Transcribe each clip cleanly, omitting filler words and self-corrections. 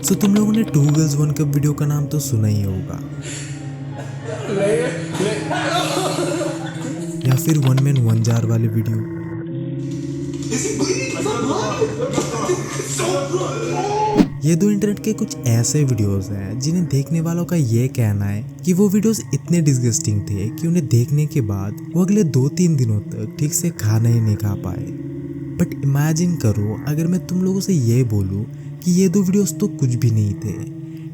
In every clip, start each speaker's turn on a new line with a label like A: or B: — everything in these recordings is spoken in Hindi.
A: सो तुम लोगों ने 2 गर्ल्स 1 कप वीडियो का नाम तो सुना ही होगा, या फिर 1 मैन 1 जार वाली वीडियो। ये दो इंटरनेट के कुछ ऐसे वीडियोस हैं जिन्हें देखने वालों का ये कहना है कि वो वीडियोस इतने डिस्गस्टिंग थे कि उन्हें देखने के बाद वो अगले 2-3 दिनों तक ठीक से खाना ही नहीं खा पाए। बट इमेजिन करो अगर मैं तुम लोगों से ये बोलूं कि ये दो वीडियोस तो कुछ भी नहीं थे।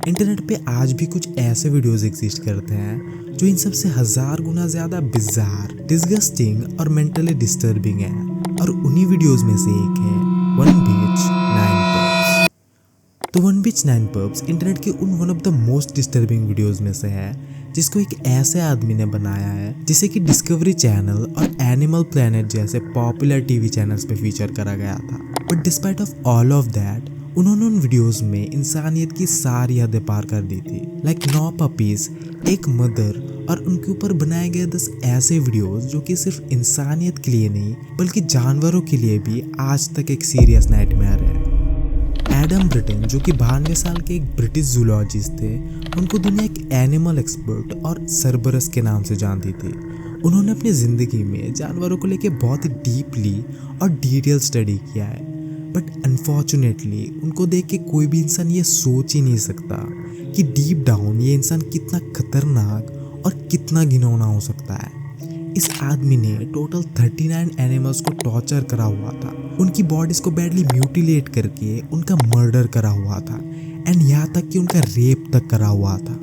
A: इंटरनेट पे आज भी कुछ ऐसे वीडियोस एग्जिस्ट करते हैं जो इन सब से 1000 गुना ज्यादा बिजार, डिस्गस्टिंग और मेंटली डिस्टर्बिंग है, और उन्हीं वीडियोस में से एक है वन बीच 9 पब्स। तो वन बीच 9 पब्स इंटरनेट के one of the most disturbing videos में से है, जिसको एक ऐसे आदमी ने बनाया है जिसे कि डिस्कवरी चैनल और एनिमल प्लेनेट जैसे popular TV channels pay feature करा गया था। But despite of all of that, उन्होंने उन वीडियोस में इंसानियत की सारी हदें पार कर दी थी। लाइक 9 पपीज, एक मदर, और उनके ऊपर बनाए गए 10 ऐसे वीडियोस जो कि सिर्फ इंसानियत के लिए नहीं बल्कि जानवरों के लिए भी आज तक एक सीरियस नाइटमेयर है। एडम ब्रिटेन, जो कि 92 साल के एक ब्रिटिश जूलॉजिस्ट थे, उनको दुनिया एक एनिमल एक्सपर्ट और सर्बरस के नाम से जानती थी। उन्होंने अपनी ज़िंदगी में जानवरों को लेकर बहुत ही डीपली और डिटेल स्टडी किया है। बट अनफॉर्चुनेटली उनको देख के कोई भी इंसान ये सोच ही नहीं सकता कि डीप डाउन ये इंसान कितना खतरनाक और कितना घिनौना हो सकता है। इस आदमी ने टोटल 39 एनिमल्स को टॉर्चर करा हुआ था, उनकी बॉडीज को बैडली म्यूटिलेट करके उनका मर्डर करा हुआ था, एंड यहाँ तक कि उनका रेप तक करा हुआ था।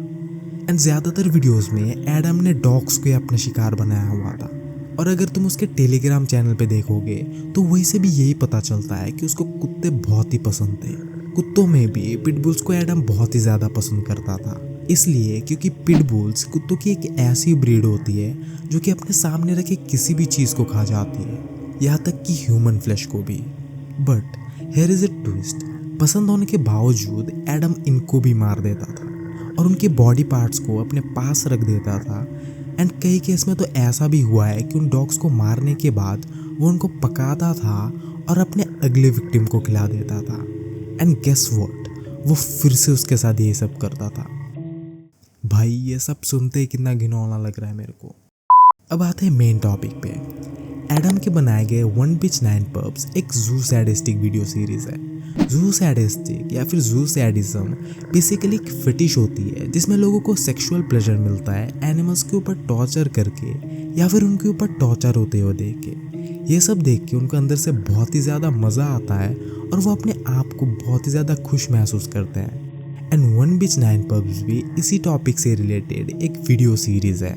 A: एंड ज़्यादातर वीडियोस में एडम ने डॉग्स को अपना शिकार बनाया हुआ था। और अगर तुम उसके टेलीग्राम चैनल पे देखोगे तो वहीं से भी यही पता चलता है कि उसको कुत्ते बहुत ही पसंद थे। कुत्तों में भी पिटबुल्स को एडम बहुत ही ज़्यादा पसंद करता था, इसलिए क्योंकि पिटबुल्स कुत्तों की एक ऐसी ब्रीड होती है जो कि अपने सामने रखे किसी भी चीज़ को खा जाती है, यहाँ तक कि ह्यूमन फ्लैश को भी। But here is a twist, पसंद होने के बावजूद एडम इनको भी मार देता था और उनके बॉडी पार्ट्स को अपने पास रख देता था। एंड कई केस में तो ऐसा भी हुआ है कि उन डॉग्स को मारने के बाद वो उनको पकाता था और अपने अगले विक्टिम को खिला देता था। एंड गेस व्हाट, वो फिर से उसके साथ ये सब करता था। भाई ये सब सुनते ही कितना घिनौना लग रहा है मेरे को। अब आते हैं मेन टॉपिक पे। एडम के बनाए गए वन बीच 9 पब्स एक जू सैडिस्टिक वीडियो सीरीज है। जू सैडिस्टिक या फिर जू सैडिज्म बेसिकली एक फिटिश होती है जिसमें लोगों को सेक्सुअल प्लेजर मिलता है एनिमल्स के ऊपर टॉर्चर करके या फिर उनके ऊपर टॉर्चर होते हुए देख के। ये सब देख के उनको अंदर से बहुत ही ज़्यादा मज़ा आता है और वो अपने आप को बहुत ही ज़्यादा खुश महसूस करते हैं। एंड वन बीच 9 पब्स भी इसी टॉपिक से रिलेटेड एक वीडियो सीरीज़ है।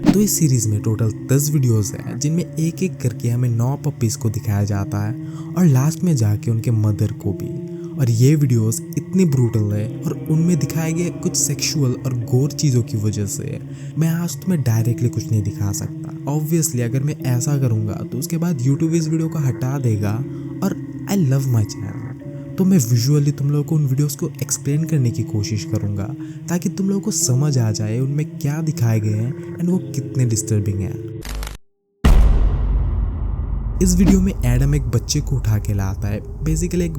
A: तो इस सीरीज़ में टोटल 10 वीडियोस हैं जिनमें एक एक करके हमें 9 पपीज़ को दिखाया जाता है और लास्ट में जाके उनके मदर को भी। और ये वीडियोस इतनी ब्रूटल है और उनमें दिखाए गए कुछ सेक्सुअल और गोर चीज़ों की वजह से मैं आज तुम्हें डायरेक्टली कुछ नहीं दिखा सकता। ऑब्वियसली अगर मैं ऐसा करूँगा तो उसके बाद यूट्यूब इस वीडियो को हटा देगा। और आई लव माई चैनल, तो मैं विजुअली तुम लोगों को उन वीडियोस को एक्सप्लेन करने की कोशिश करूँगा ताकि तुम लोगों को समझ आ जाए उनमें क्या दिखाए गए हैं एंड वो कितने डिस्टर्बिंग हैं। इस वीडियो में एडम एक बच्चे को उठा के लाता है, बेसिकली एक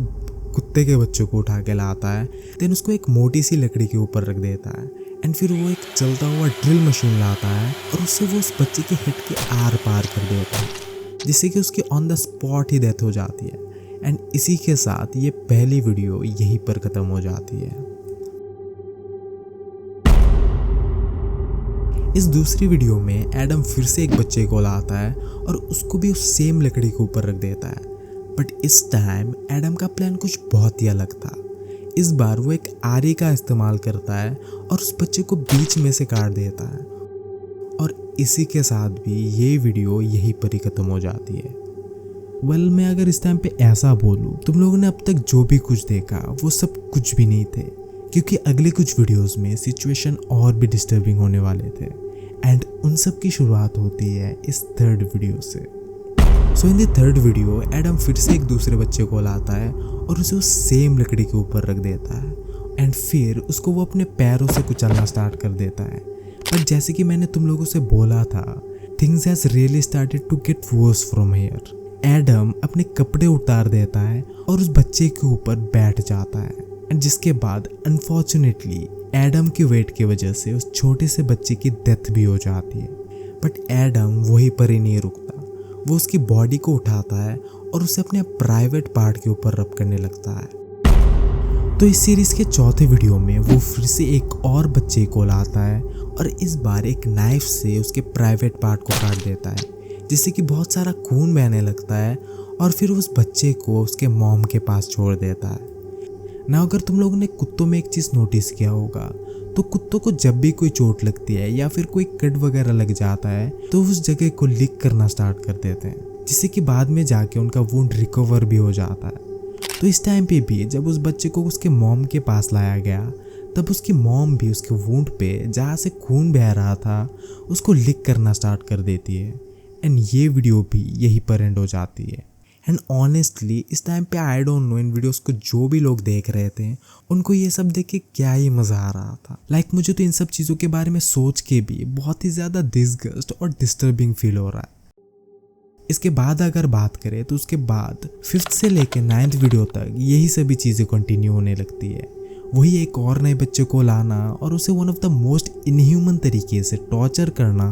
A: कुत्ते के बच्चे को उठा के लाता है, देन उसको एक मोटी सी लकड़ी के ऊपर रख देता है एंड फिर वो एक चलता हुआ ड्रिल मशीन लाता है और उससे वो उस बच्चे के हेड के आर पार कर देता है, जिससे कि उसकी on the spot he death हो जाती है। एंड इसी के साथ ये पहली वीडियो यहीं पर ख़त्म हो जाती है। इस दूसरी वीडियो में एडम फिर से एक बच्चे को लाता है और उसको भी उस सेम लकड़ी के ऊपर रख देता है। बट इस टाइम एडम का प्लान कुछ बहुत ही अलग था। इस बार वो एक आरी का इस्तेमाल करता है और उस बच्चे को बीच में से काट देता है। और इसी के साथ भी ये वीडियो यहीं पर ही ख़त्म हो जाती है। मैं अगर इस टाइम पे ऐसा बोलूँ, तुम लोगों ने अब तक जो भी कुछ देखा वो सब कुछ भी नहीं थे, क्योंकि अगले कुछ वीडियोस में सिचुएशन और भी डिस्टर्बिंग होने वाले थे। एंड उन सब की शुरुआत होती है इस थर्ड वीडियो से। So in the third video Adam फिर से एक दूसरे बच्चे को लाता है और उसे उस सेम लकड़ी के ऊपर रख देता है एंड फिर उसको वो अपने पैरों से कुचलना स्टार्ट कर देता है। पर जैसे कि मैंने तुम लोगों से बोला था, things has really started to get worse from here. Adam अपने कपड़े उतार देता है और उस बच्चे के ऊपर बैठ जाता है एंड जिसके बाद अनफॉर्चुनेटली एडम के वेट की वजह से उस छोटे से बच्चे की डेथ भी हो जाती है। बट एडम वहीं पर ही नहीं रुकता, वो उसकी बॉडी को उठाता है और उसे अपने प्राइवेट पार्ट के ऊपर रब करने लगता है। तो इस सीरीज के चौथे वीडियो में वो फिर से एक और बच्चे को लाता है और इस बार एक नाइफ से उसके प्राइवेट पार्ट को काट देता है, जिससे कि बहुत सारा खून बहने लगता है और फिर उस बच्चे को उसके मॉम के पास छोड़ देता है ना। अगर तुम लोगों ने कुत्तों में एक चीज़ नोटिस किया होगा तो कुत्तों को जब भी कोई चोट लगती है या फिर कोई कट वगैरह लग जाता है तो उस जगह को लिक करना स्टार्ट कर देते हैं, जिससे कि बाद में जाके उनका वुंड रिकवर भी हो जाता है। तो इस टाइम पे भी जब उस बच्चे को उसके मॉम के पास लाया गया तब उसकी मॉम भी उसके वुंड पे जहाँ से खून बह रहा था उसको लिक करना स्टार्ट कर देती है एंड ये वीडियो भी यहीं पर एंड हो जाती है। एंड ऑनेस्टली इस टाइम पे I don't know in videos को जो भी लोग देख रहे थे उनको ये सब देख के क्या ही मज़ा आ रहा था। मुझे तो इन सब चीज़ों के बारे में सोच के भी बहुत ही ज़्यादा डिसगस्ट और डिस्टर्बिंग फील हो रहा है। इसके बाद अगर बात करें तो उसके बाद 5th से लेकर 9th वीडियो तक यही सभी चीज़ें कंटिन्यू होने लगती है। वही एक और नए बच्चे को लाना और उसे one of the most inhuman तरीके से टॉर्चर करना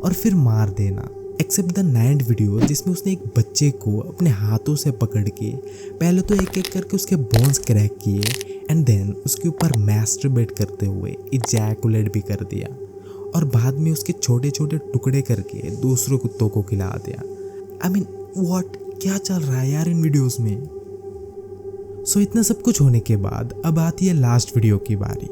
A: और फिर मार देना। एक्सेप्ट द 9th वीडियो जिसमें उसने एक बच्चे को अपने हाथों से पकड़ के पहले तो एक एक करके उसके बोन्स क्रैक किए एंड देन उसके ऊपर मैस्टरबेट करते हुए इजैकुलेट भी कर दिया और बाद में उसके छोटे छोटे टुकड़े करके दूसरे कुत्तों को खिला दिया। आई मीन व्हाट, क्या चल रहा है यार इन वीडियोस में। सो इतना सब कुछ होने के बाद अब आती है लास्ट वीडियो की बारी।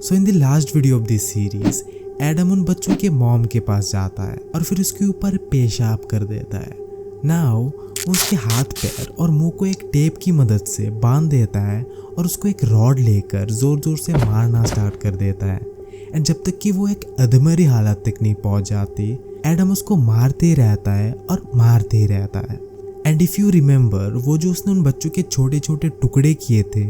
A: So in the last video of this series Adam उन बच्चों के मॉम के पास जाता है और फिर उसके ऊपर पेशाब कर देता है। नाउ वो उसके हाथ पैर और मुंह को एक टेप की मदद से बांध देता है और उसको एक रॉड लेकर जोर जोर से मारना स्टार्ट कर देता है एंड जब तक कि वो एक अधमरी हालत तक नहीं पहुंच जाती एडम उसको मारते रहता है और मारते ही रहता है। एंड इफ़ यू रिमेंबर वो जो उसने उन बच्चों के छोटे छोटे टुकड़े किए थे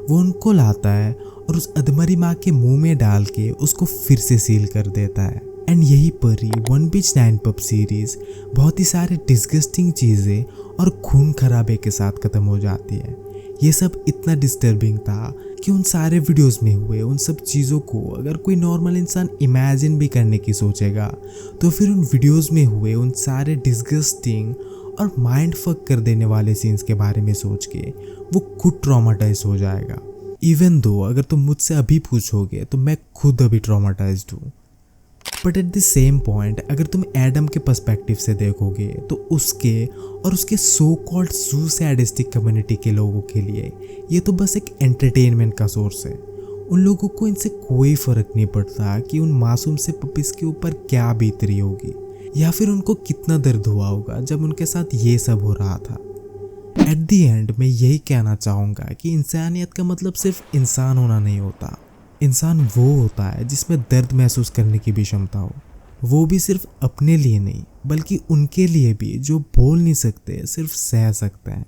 A: वो उनको लाता है और उस अधमरी माँ के मुंह में डाल के उसको फिर से सील कर देता है। एंड यही पर ही वन पिंच 9 पप सीरीज बहुत ही सारे डिस्गस्टिंग चीज़ें और खून खराबे के साथ ख़त्म हो जाती है। ये सब इतना डिस्टर्बिंग था कि उन सारे वीडियोस में हुए उन सब चीज़ों को अगर कोई नॉर्मल इंसान इमेजिन भी करने की सोचेगा तो फिर उन वीडियोस में हुए उन सारे डिस्गस्टिंग और माइंड फक कर देने वाले सीन्स के बारे में सोच के वो खुद ट्रॉमाटाइज हो जाएगा। इवन दो अगर तुम मुझसे अभी पूछोगे तो मैं खुद अभी ट्रॉमाटाइज्ड हूँ। But at the same point अगर तुम एडम के पर्सपेक्टिव से देखोगे तो उसके और उसके सो कॉल्ड सुसाइडिस्टिक कम्युनिटी के लोगों के लिए ये तो बस एक एंटरटेनमेंट का सोर्स है। उन लोगों को इनसे कोई फ़र्क नहीं पड़ता कि उन मासूम से पपीज़ के ऊपर क्या बीत रही होगी या फिर उनको कितना दर्द हुआ होगा जब उनके साथ ये सब हो रहा था। एट द एंड मैं यही कहना चाहूँगा कि इंसानियत का मतलब सिर्फ इंसान होना नहीं होता। इंसान वो होता है जिसमें दर्द महसूस करने की भी क्षमता हो, वो भी सिर्फ अपने लिए नहीं बल्कि उनके लिए भी जो बोल नहीं सकते सिर्फ सह सकते हैं।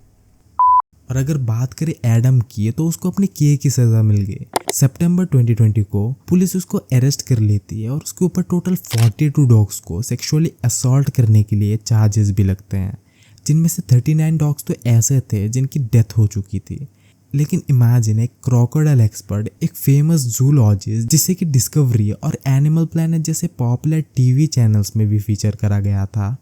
A: और अगर बात करें एडम की तो उसको अपने किए की सज़ा मिल गई। सितंबर 2020 को पुलिस उसको अरेस्ट कर लेती है और उसके ऊपर टोटल 42 डॉग्स को सेक्सुअली असॉल्ट करने के लिए चार्जेस भी लगते हैं, जिनमें से 39 डॉग्स तो ऐसे थे जिनकी डेथ हो चुकी थी। लेकिन इमेजिन एक क्रोकोडाइल एक्सपर्ट, एक फेमस जूलॉजिस्ट जिसे कि डिस्कवरी और एनिमल प्लैनेट जैसे पॉपुलर टीवी चैनल्स में भी फीचर करा गया था,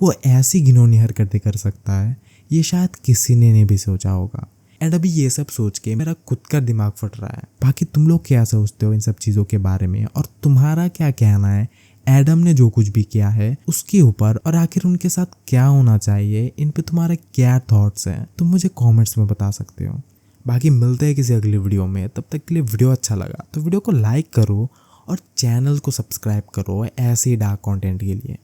A: वो ऐसी घिनौनी हरकतें कर सकता है ये शायद किसी ने नहीं भी सोचा होगा। एंड अभी ये सब सोच के मेरा खुद का दिमाग फट रहा है। बाकी तुम लोग क्या सोचते हो इन सब चीज़ों के बारे में और तुम्हारा क्या कहना है एडम ने जो कुछ भी किया है उसके ऊपर और आखिर उनके साथ क्या होना चाहिए, इन पे तुम्हारे क्या थॉट्स हैं तुम मुझे कमेंट्स में बता सकते हो। बाकी मिलते हैं किसी अगली वीडियो में, तब तक के लिए वीडियो अच्छा लगा तो वीडियो को लाइक करो और चैनल को सब्सक्राइब करो ऐसे ही डार्क कंटेंट के लिए।